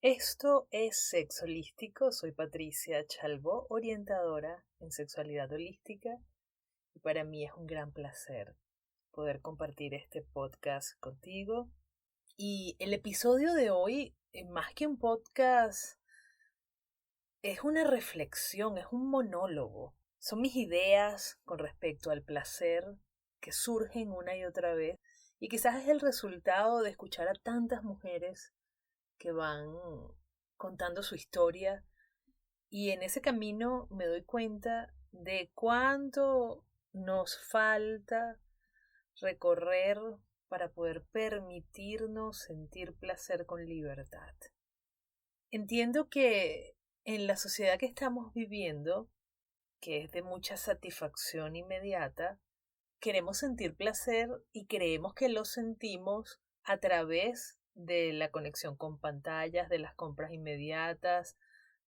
Esto es Sexo Holístico. Soy Patricia Chalbó, orientadora en sexualidad holística, y para mí es un gran placer poder compartir este podcast contigo. Y el episodio de hoy, más que un podcast, es una reflexión, es un monólogo. Son mis ideas con respecto al placer que surgen una y otra vez, y quizás es el resultado de escuchar a tantas mujeres que van contando su historia, y en ese camino me doy cuenta de cuánto nos falta recorrer para poder permitirnos sentir placer con libertad. Entiendo que en la sociedad que estamos viviendo, que es de mucha satisfacción inmediata, queremos sentir placer y creemos que lo sentimos a través de la conexión con pantallas, de las compras inmediatas,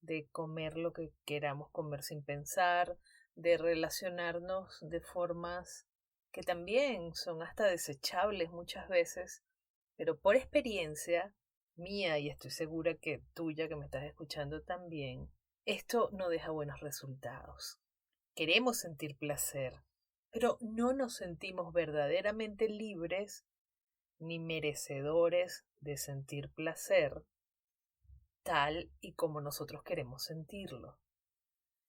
de comer lo que queramos comer sin pensar, de relacionarnos de formas que también son hasta desechables muchas veces, pero por experiencia mía, y estoy segura que tuya que me estás escuchando también, esto no deja buenos resultados. Queremos sentir placer, pero no nos sentimos verdaderamente libres ni merecedores de sentir placer tal y como nosotros queremos sentirlo.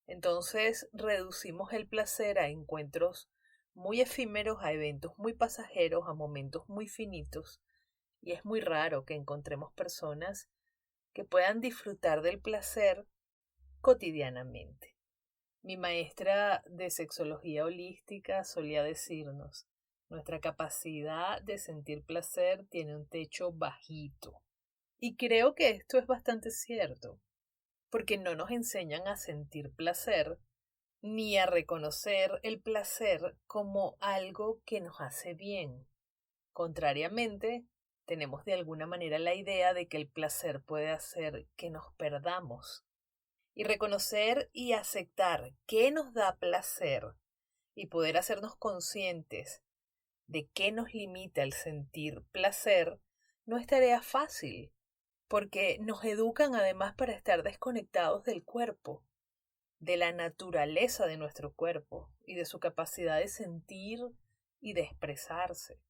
Entonces reducimos el placer a encuentros muy efímeros, a eventos muy pasajeros, a momentos muy finitos, y es muy raro que encontremos personas que puedan disfrutar del placer cotidianamente. Mi maestra de sexología holística solía decirnos: nuestra capacidad de sentir placer tiene un techo bajito. Y creo que esto es bastante cierto, porque no nos enseñan a sentir placer ni a reconocer el placer como algo que nos hace bien. Contrariamente, tenemos de alguna manera la idea de que el placer puede hacer que nos perdamos. Y reconocer y aceptar qué nos da placer y poder hacernos conscientes de qué nos limita el sentir placer no es tarea fácil, porque nos educan además para estar desconectados del cuerpo, de la naturaleza de nuestro cuerpo y de su capacidad de sentir y de expresarse.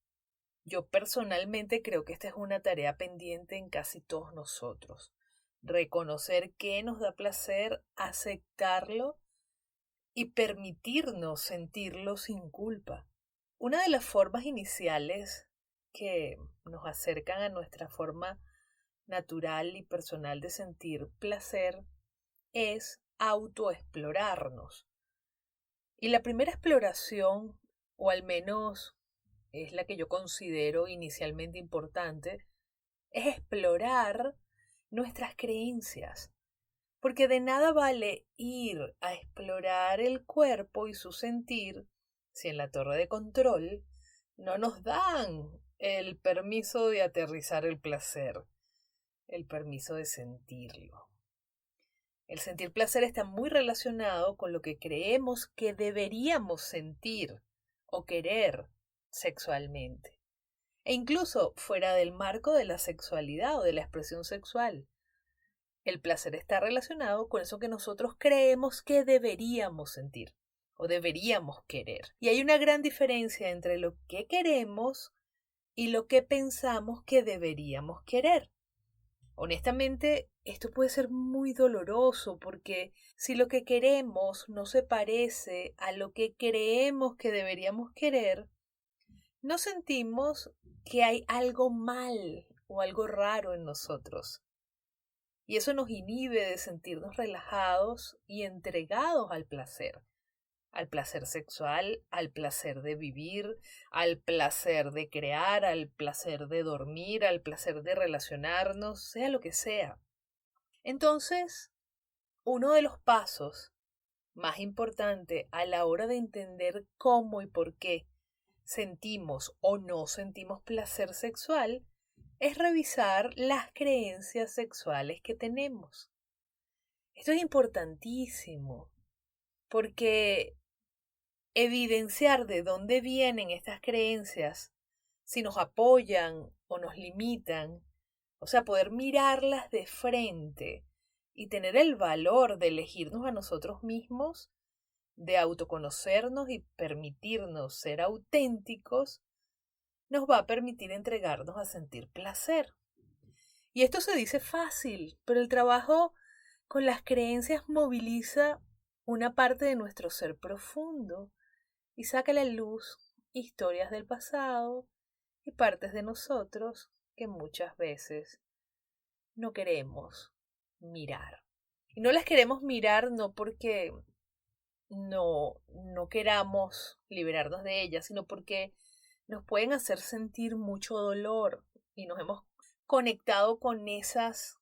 Yo personalmente creo que esta es una tarea pendiente en casi todos nosotros. Reconocer qué nos da placer, aceptarlo y permitirnos sentirlo sin culpa. Una de las formas iniciales que nos acercan a nuestra forma natural y personal de sentir placer es autoexplorarnos. Y la primera exploración, o al menos es la que yo considero inicialmente importante, es explorar nuestras creencias. Porque de nada vale ir a explorar el cuerpo y su sentir si en la torre de control no nos dan el permiso de aterrizar el placer, el permiso de sentirlo. El sentir placer está muy relacionado con lo que creemos que deberíamos sentir o querer sexualmente, e incluso fuera del marco de la sexualidad o de la expresión sexual. El placer está relacionado con eso que nosotros creemos que deberíamos sentir o deberíamos querer. Y hay una gran diferencia entre lo que queremos y lo que pensamos que deberíamos querer. Honestamente, esto puede ser muy doloroso, porque si lo que queremos no se parece a lo que creemos que deberíamos querer, no sentimos que hay algo mal o algo raro en nosotros. Y eso nos inhibe de sentirnos relajados y entregados al placer sexual, al placer de vivir, al placer de crear, al placer de dormir, al placer de relacionarnos, sea lo que sea. Entonces, uno de los pasos más importante a la hora de entender cómo y por qué sentimos o no sentimos placer sexual es revisar las creencias sexuales que tenemos. Esto es importantísimo, porque evidenciar de dónde vienen estas creencias, si nos apoyan o nos limitan, O sea, poder mirarlas de frente y tener el valor de elegirnos a nosotros mismos, de autoconocernos y permitirnos ser auténticos, nos va a permitir entregarnos a sentir placer. Y esto se dice fácil, pero el trabajo con las creencias moviliza una parte de nuestro ser profundo y saca a la luz historias del pasado y partes de nosotros que muchas veces no queremos mirar. Y no las queremos mirar no porque no queramos liberarnos de ellas, sino porque nos pueden hacer sentir mucho dolor y nos hemos conectado con esas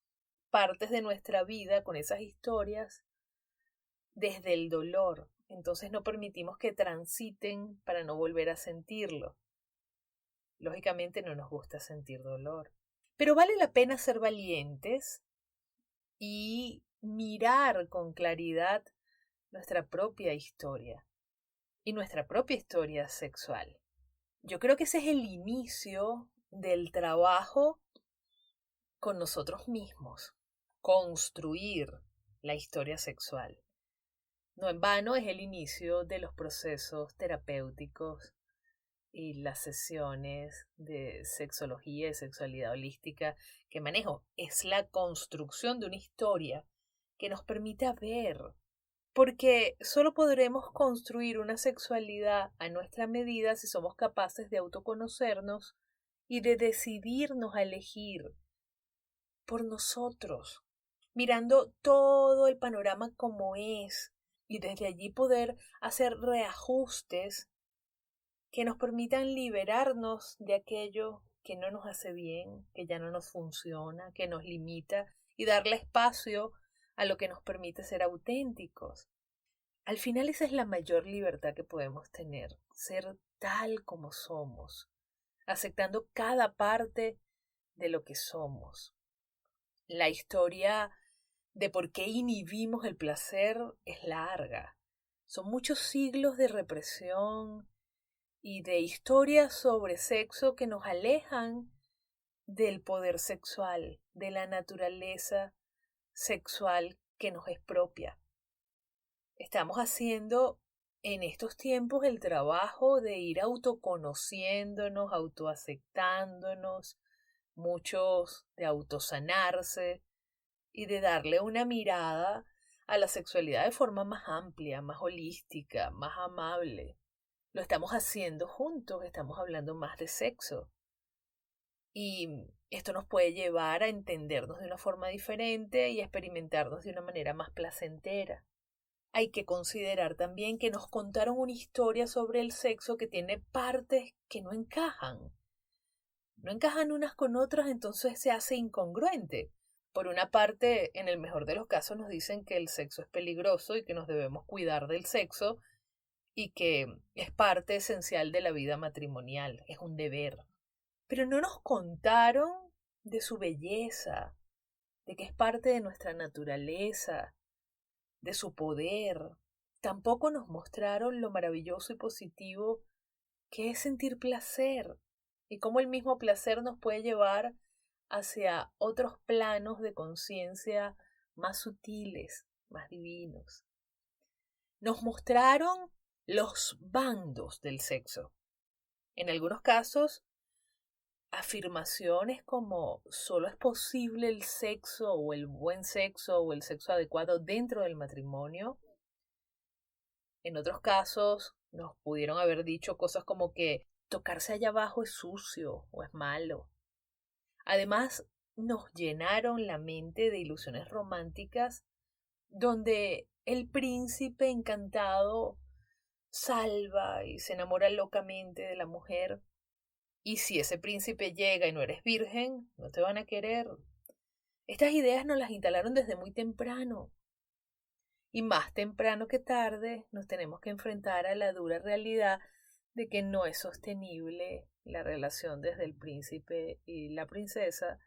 partes de nuestra vida, con esas historias, desde el dolor. Entonces no permitimos que transiten para no volver a sentirlo. Lógicamente no nos gusta sentir dolor. Pero vale la pena ser valientes y mirar con claridad nuestra propia historia y nuestra propia historia sexual. Yo creo que ese es el inicio del trabajo con nosotros mismos, construir la historia sexual. No en vano es el inicio de los procesos terapéuticos y las sesiones de sexología y sexualidad holística que manejo. Es la construcción de una historia que nos permita ver, porque solo podremos construir una sexualidad a nuestra medida si somos capaces de autoconocernos y de decidirnos a elegir por nosotros, mirando todo el panorama como es y desde allí poder hacer reajustes que nos permitan liberarnos de aquello que no nos hace bien, que ya no nos funciona, que nos limita y darle espacio a lo que nos permite ser auténticos. Al final esa es la mayor libertad que podemos tener, ser tal como somos, aceptando cada parte de lo que somos. La historia de por qué inhibimos el placer es larga. Son muchos siglos de represión y de historias sobre sexo que nos alejan del poder sexual, de la naturaleza sexual que nos es propia. Estamos haciendo en estos tiempos el trabajo de ir autoconociéndonos, autoaceptándonos, muchos de autosanarse y de darle una mirada a la sexualidad de forma más amplia, más holística, más amable. Lo estamos haciendo juntos, estamos hablando más de sexo. Y esto nos puede llevar a entendernos de una forma diferente y a experimentarnos de una manera más placentera. Hay que considerar también que nos contaron una historia sobre el sexo que tiene partes que no encajan. No encajan unas con otras, entonces se hace incongruente. Por una parte, en el mejor de los casos nos dicen que el sexo es peligroso y que nos debemos cuidar del sexo y que es parte esencial de la vida matrimonial, es un deber. Pero no nos contaron de su belleza, de que es parte de nuestra naturaleza, de su poder. Tampoco nos mostraron lo maravilloso y positivo que es sentir placer y cómo el mismo placer nos puede llevar hacia otros planos de conciencia más sutiles, más divinos. Nos mostraron los bandos del sexo. En algunos casos, afirmaciones como solo es posible el sexo o el buen sexo o el sexo adecuado dentro del matrimonio. En otros casos nos pudieron haber dicho cosas como que tocarse allá abajo es sucio o es malo. Además, nos llenaron la mente de ilusiones románticas donde el príncipe encantado salva y se enamora locamente de la mujer. Y si ese príncipe llega y no eres virgen, no te van a querer. Estas ideas nos las instalaron desde muy temprano. Y más temprano que tarde nos tenemos que enfrentar a la dura realidad de que no es sostenible la relación desde el príncipe y la princesa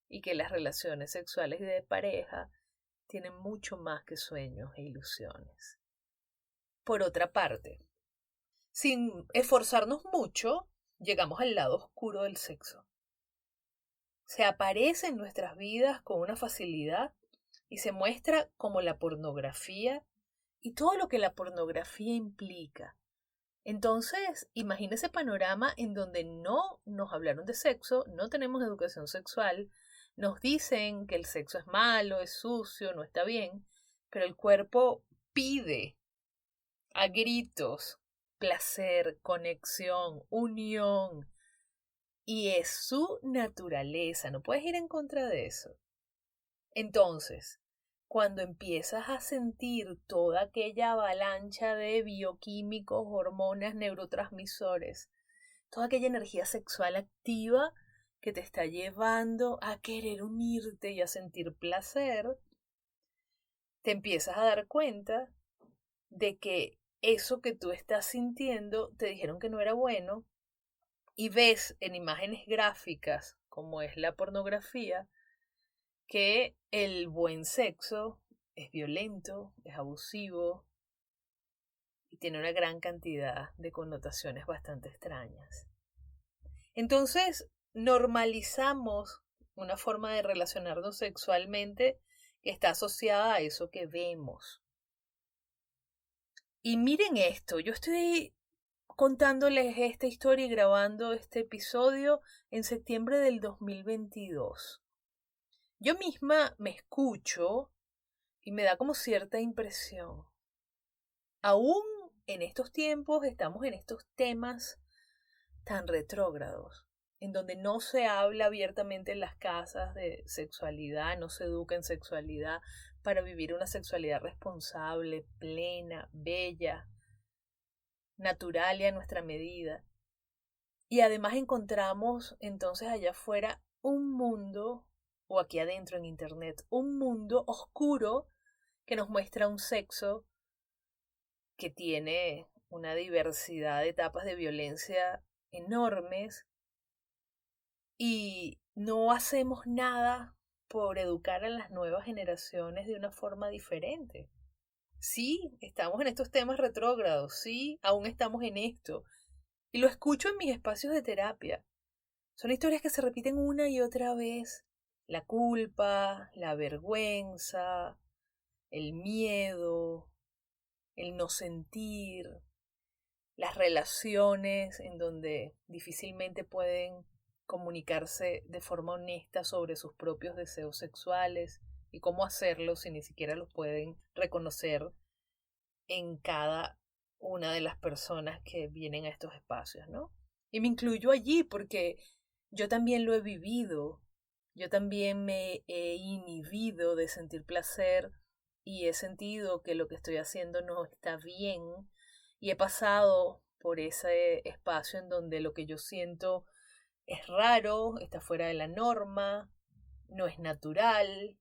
y que las relaciones sexuales y de pareja tienen mucho más que sueños e ilusiones. Por otra parte, sin esforzarnos mucho, llegamos al lado oscuro del sexo. se aparece en nuestras vidas con una facilidad y se muestra como la pornografía y todo lo que la pornografía implica. Entonces, imagina ese panorama en donde no nos hablaron de sexo, no tenemos educación sexual, nos dicen que el sexo es malo, es sucio, no está bien, pero el cuerpo pide a gritos placer, conexión, unión, y es su naturaleza, no puedes ir en contra de eso. Entonces, cuando empiezas a sentir toda aquella avalancha de bioquímicos, hormonas, neurotransmisores, toda aquella energía sexual activa que te está llevando a querer unirte y a sentir placer, te empiezas a dar cuenta de que eso que tú estás sintiendo te dijeron que no era bueno y ves en imágenes gráficas, como es la pornografía, que el buen sexo es violento, es abusivo y tiene una gran cantidad de connotaciones bastante extrañas. Entonces, normalizamos una forma de relacionarnos sexualmente que está asociada a eso que vemos. Y miren esto, yo estoy contándoles esta historia y grabando este episodio en septiembre del 2022. Yo misma me escucho y me da como cierta impresión. Aún en estos tiempos estamos en estos temas tan retrógrados, en donde no se habla abiertamente en las casas de sexualidad, no se educa en sexualidad para vivir una sexualidad responsable, plena, bella, natural y a nuestra medida. Y además encontramos entonces allá afuera un mundo, o aquí adentro en internet, un mundo oscuro que nos muestra un sexo que tiene una diversidad de etapas de violencia enormes y no hacemos nada por educar a las nuevas generaciones de una forma diferente. Sí, estamos en estos temas retrógrados, sí, aún estamos en esto. Y lo escucho en mis espacios de terapia. Son historias que se repiten una y otra vez. La culpa, la vergüenza, el miedo, el no sentir, las relaciones en donde difícilmente pueden comunicarse de forma honesta sobre sus propios deseos sexuales y cómo hacerlo si ni siquiera los pueden reconocer en cada una de las personas que vienen a estos espacios, ¿no? Y me incluyo allí porque yo también lo he vivido, yo también me he inhibido de sentir placer y he sentido que lo que estoy haciendo no está bien y he pasado por ese espacio en donde lo que yo siento es raro, está fuera de la norma, no es natural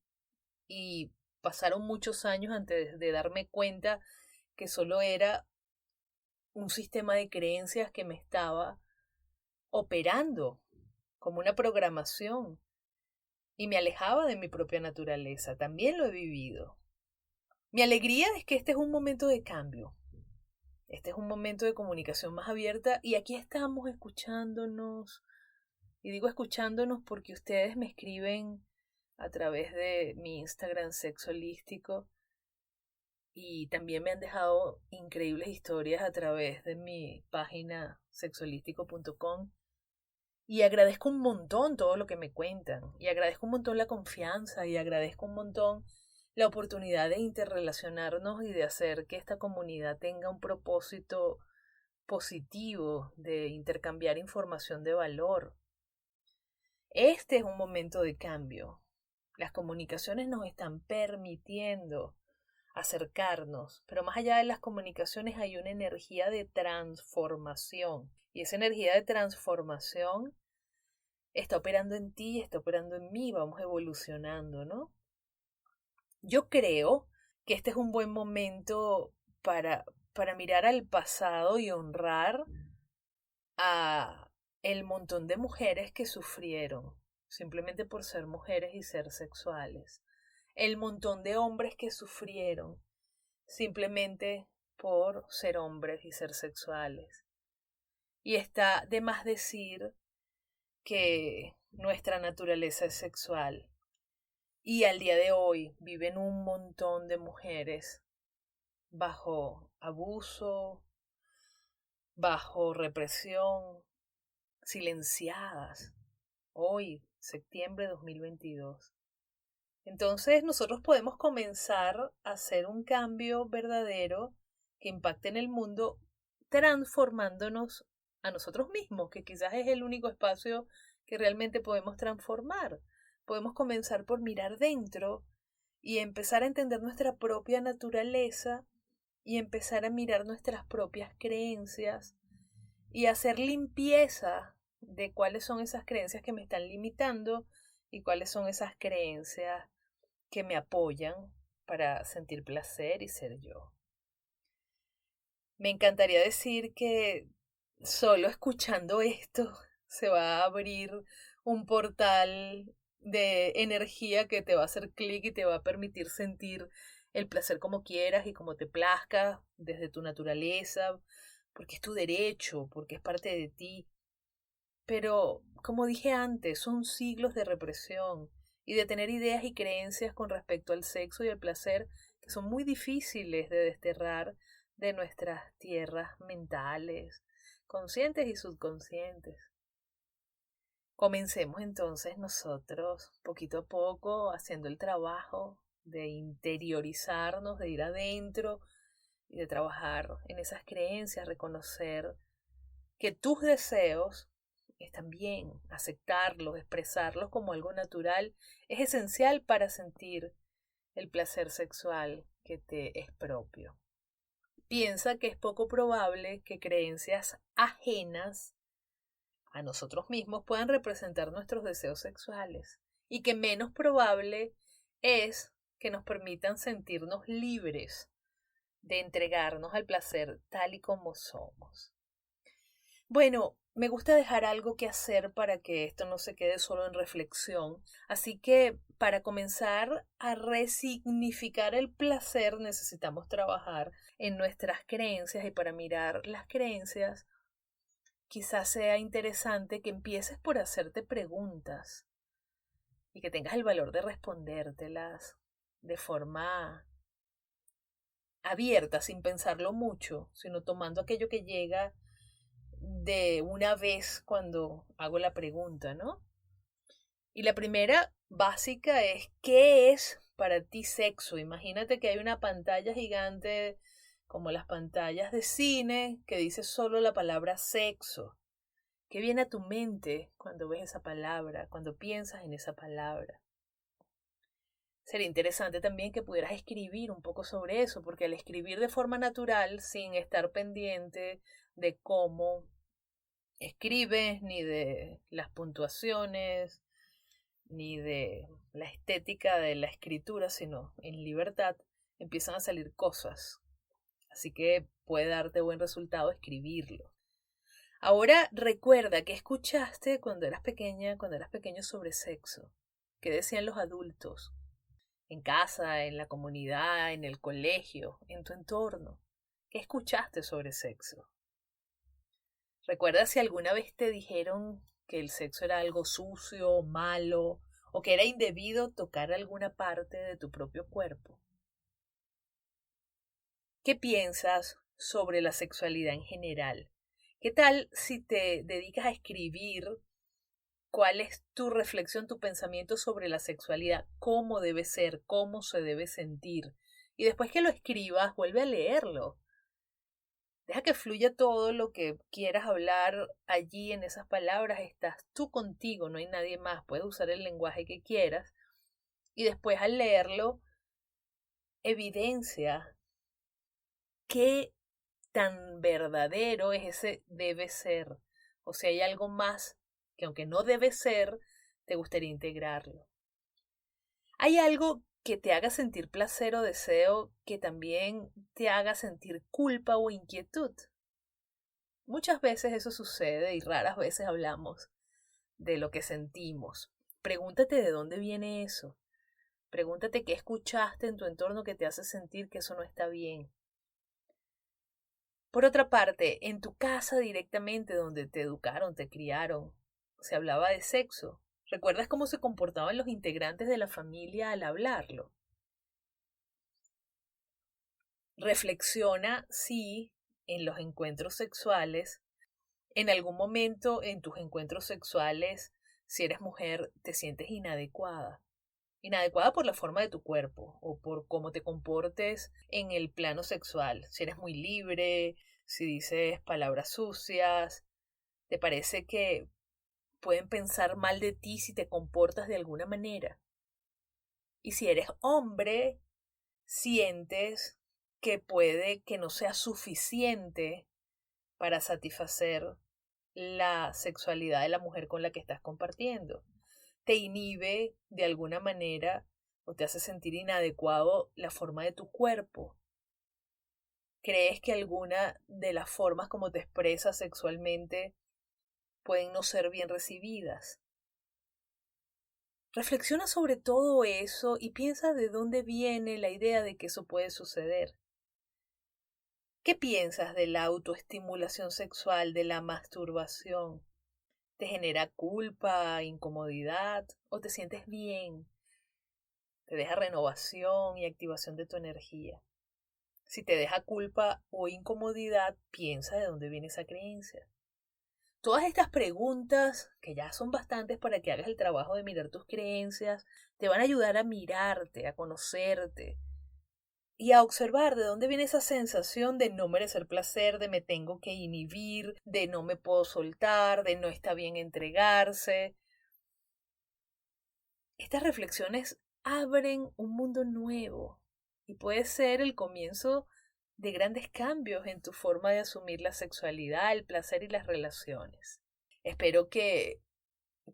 y pasaron muchos años antes de darme cuenta que solo era un sistema de creencias que me estaba operando como una programación y me alejaba de mi propia naturaleza. También lo he vivido. Mi alegría es que este es un momento de cambio. Este es un momento de comunicación más abierta y aquí estamos escuchándonos. Y digo escuchándonos porque ustedes me escriben a través de mi Instagram sexolístico y también me han dejado increíbles historias a través de mi página sexolístico.com y agradezco un montón todo lo que me cuentan y agradezco un montón la confianza y agradezco un montón la oportunidad de interrelacionarnos y de hacer que esta comunidad tenga un propósito positivo de intercambiar información de valor. Este es un momento de cambio. Las comunicaciones nos están permitiendo acercarnos, pero más allá de las comunicaciones hay una energía de transformación y esa energía de transformación está operando en ti, está operando en mí, vamos evolucionando, ¿no? Yo creo que este es un buen momento para mirar al pasado y honrar a el montón de mujeres que sufrieron simplemente por ser mujeres y ser sexuales, el montón de hombres que sufrieron simplemente por ser hombres y ser sexuales. Y está de más decir que nuestra naturaleza es sexual y al día de hoy viven un montón de mujeres bajo abuso, bajo represión, silenciadas. Hoy, septiembre de 2022. Entonces nosotros podemos comenzar a hacer un cambio verdadero que impacte en el mundo transformándonos a nosotros mismos, que quizás es el único espacio que realmente podemos transformar. Podemos comenzar por mirar dentro y empezar a entender nuestra propia naturaleza y empezar a mirar nuestras propias creencias y hacer limpieza de cuáles son esas creencias que me están limitando y cuáles son esas creencias que me apoyan para sentir placer y ser yo. Me encantaría decir que solo escuchando esto se va a abrir un portal de energía que te va a hacer clic y te va a permitir sentir el placer como quieras y como te plazca desde tu naturaleza, porque es tu derecho, porque es parte de ti. Pero, como dije antes, son siglos de represión y de tener ideas y creencias con respecto al sexo y el placer que son muy difíciles de desterrar de nuestras tierras mentales, conscientes y subconscientes. Comencemos entonces nosotros, poquito a poco, haciendo el trabajo de interiorizarnos, de ir adentro y de trabajar en esas creencias, reconocer que tus deseos están bien, aceptarlos, expresarlos como algo natural, es esencial para sentir el placer sexual que te es propio. Piensa que es poco probable que creencias ajenas a nosotros mismos puedan representar nuestros deseos sexuales y que menos probable es que nos permitan sentirnos libres de entregarnos al placer tal y como somos. Bueno, me gusta dejar algo que hacer para que esto no se quede solo en reflexión. Así que para comenzar a resignificar el placer necesitamos trabajar en nuestras creencias y para mirar las creencias quizás sea interesante que empieces por hacerte preguntas y que tengas el valor de respondértelas de forma abierta, sin pensarlo mucho, sino tomando aquello que llega de una vez cuando hago la pregunta, ¿no? Y la primera básica es, ¿qué es para ti sexo? Imagínate que hay una pantalla gigante como las pantallas de cine que dice solo la palabra sexo. ¿Qué viene a tu mente cuando ves esa palabra, cuando piensas en esa palabra? Sería interesante también que pudieras escribir un poco sobre eso, porque al escribir de forma natural, sin estar pendiente de cómo escribes, ni de las puntuaciones, ni de la estética de la escritura, sino en libertad, empiezan a salir cosas. Así que puede darte buen resultado escribirlo. Ahora recuerda que escuchaste cuando eras pequeña, cuando eras pequeño sobre sexo. ¿Qué decían los adultos? En casa, en la comunidad, en el colegio, en tu entorno. ¿Qué escuchaste sobre sexo? ¿Recuerda si alguna vez te dijeron que el sexo era algo sucio, malo, o que era indebido tocar alguna parte de tu propio cuerpo? ¿Qué piensas sobre la sexualidad en general? ¿Qué tal si te dedicas a escribir cuál es tu reflexión, tu pensamiento sobre la sexualidad? ¿Cómo debe ser? ¿Cómo se debe sentir? Y después que lo escribas, vuelve a leerlo. Deja que fluya todo lo que quieras hablar allí en esas palabras. Estás tú contigo, no hay nadie más. Puedes usar el lenguaje que quieras. Y después al leerlo, evidencia qué tan verdadero es ese debe ser. O sea, hay algo más que aunque no debe ser, te gustaría integrarlo. Hay algo que te haga sentir placer o deseo que también te haga sentir culpa o inquietud. Muchas veces eso sucede y raras veces hablamos de lo que sentimos. Pregúntate de dónde viene eso. Pregúntate qué escuchaste en tu entorno que te hace sentir que eso no está bien. Por otra parte, en tu casa directamente donde te educaron, te criaron, se hablaba de sexo. ¿Recuerdas cómo se comportaban los integrantes de la familia al hablarlo? Reflexiona si en los encuentros sexuales, en algún momento en tus encuentros sexuales, si eres mujer, te sientes inadecuada. Inadecuada por la forma de tu cuerpo o por cómo te comportes en el plano sexual. Si eres muy libre, si dices palabras sucias, te parece que pueden pensar mal de ti si te comportas de alguna manera. Y si eres hombre, sientes que puede que no sea suficiente para satisfacer la sexualidad de la mujer con la que estás compartiendo. Te inhibe de alguna manera o te hace sentir inadecuado la forma de tu cuerpo. ¿Crees que alguna de las formas como te expresas sexualmente pueden no ser bien recibidas? Reflexiona sobre todo eso y piensa de dónde viene la idea de que eso puede suceder. ¿Qué piensas de la autoestimulación sexual, de la masturbación? ¿Te genera culpa, incomodidad o te sientes bien? ¿Te deja renovación y activación de tu energía? Si te deja culpa o incomodidad, piensa de dónde viene esa creencia. Todas estas preguntas, que ya son bastantes para que hagas el trabajo de mirar tus creencias, te van a ayudar a mirarte, a conocerte y a observar de dónde viene esa sensación de no merecer placer, de me tengo que inhibir, de no me puedo soltar, de no está bien entregarse. Estas reflexiones abren un mundo nuevo y puede ser el comienzo de grandes cambios en tu forma de asumir la sexualidad, el placer y las relaciones. Espero que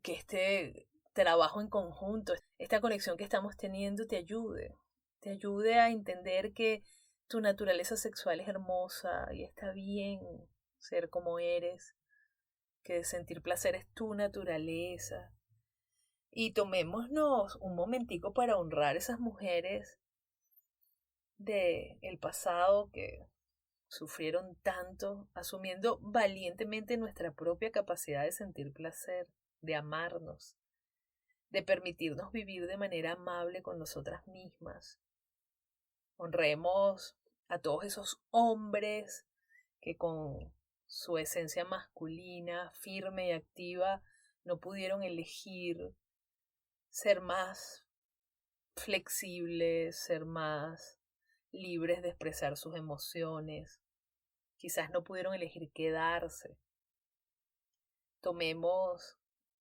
este trabajo en conjunto, esta conexión que estamos teniendo te ayude a entender que tu naturaleza sexual es hermosa y está bien ser como eres, que sentir placer es tu naturaleza. Y tomémonos un momentico para honrar esas mujeres del pasado que sufrieron tanto, asumiendo valientemente nuestra propia capacidad de sentir placer, de amarnos, de permitirnos vivir de manera amable con nosotras mismas. Honremos a todos esos hombres que con su esencia masculina, firme y activa, no pudieron elegir ser más flexibles, ser más libres de expresar sus emociones. Quizás no pudieron elegir quedarse. Tomemos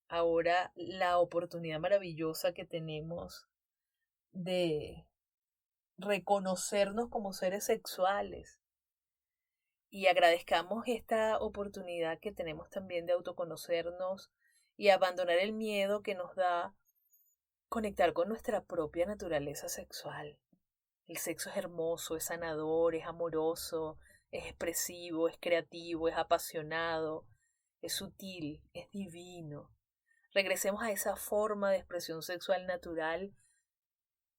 ahora la oportunidad maravillosa que tenemos de reconocernos como seres sexuales y agradezcamos esta oportunidad que tenemos también de autoconocernos y abandonar el miedo que nos da conectar con nuestra propia naturaleza sexual. El sexo es hermoso, es sanador, es amoroso, es expresivo, es creativo, es apasionado, es sutil, es divino. Regresemos a esa forma de expresión sexual natural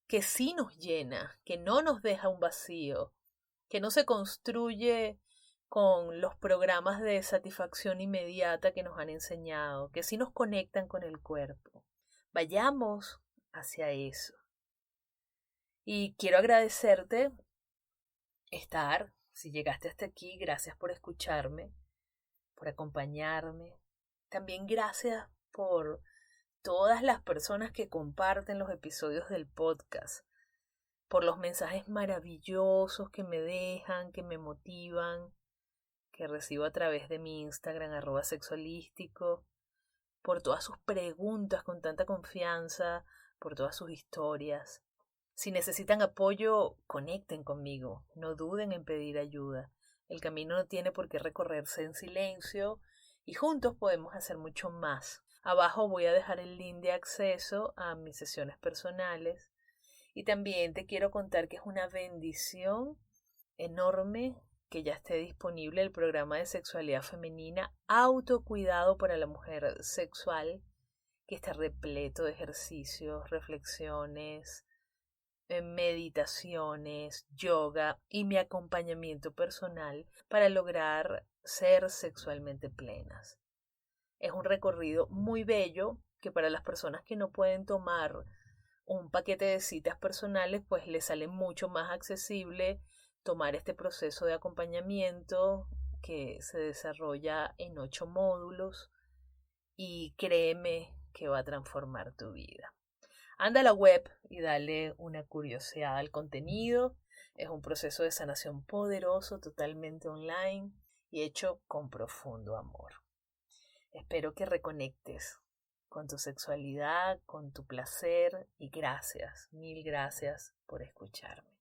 que sí nos llena, que no nos deja un vacío, que no se construye con los programas de satisfacción inmediata que nos han enseñado, que sí nos conectan con el cuerpo. Vayamos hacia eso. Y quiero agradecerte si llegaste hasta aquí, gracias por escucharme, por acompañarme. También gracias por todas las personas que comparten los episodios del podcast, por los mensajes maravillosos que me dejan, que me motivan, que recibo a través de mi Instagram @sexualístico, por todas sus preguntas con tanta confianza, por todas sus historias. Si necesitan apoyo, conecten conmigo, no duden en pedir ayuda. El camino no tiene por qué recorrerse en silencio y juntos podemos hacer mucho más. Abajo voy a dejar el link de acceso a mis sesiones personales y también te quiero contar que es una bendición enorme que ya esté disponible el programa de sexualidad femenina Autocuidado para la mujer sexual, que está repleto de ejercicios, reflexiones, meditaciones, yoga y mi acompañamiento personal para lograr ser sexualmente plenas. Es un recorrido muy bello que para las personas que no pueden tomar un paquete de citas personales, pues les sale mucho más accesible tomar este proceso de acompañamiento que se desarrolla en 8 módulos y créeme que va a transformar tu vida. Anda a la web y dale una curiosidad al contenido. Es un proceso de sanación poderoso, totalmente online y hecho con profundo amor. Espero que reconectes con tu sexualidad, con tu placer y gracias, mil gracias por escucharme.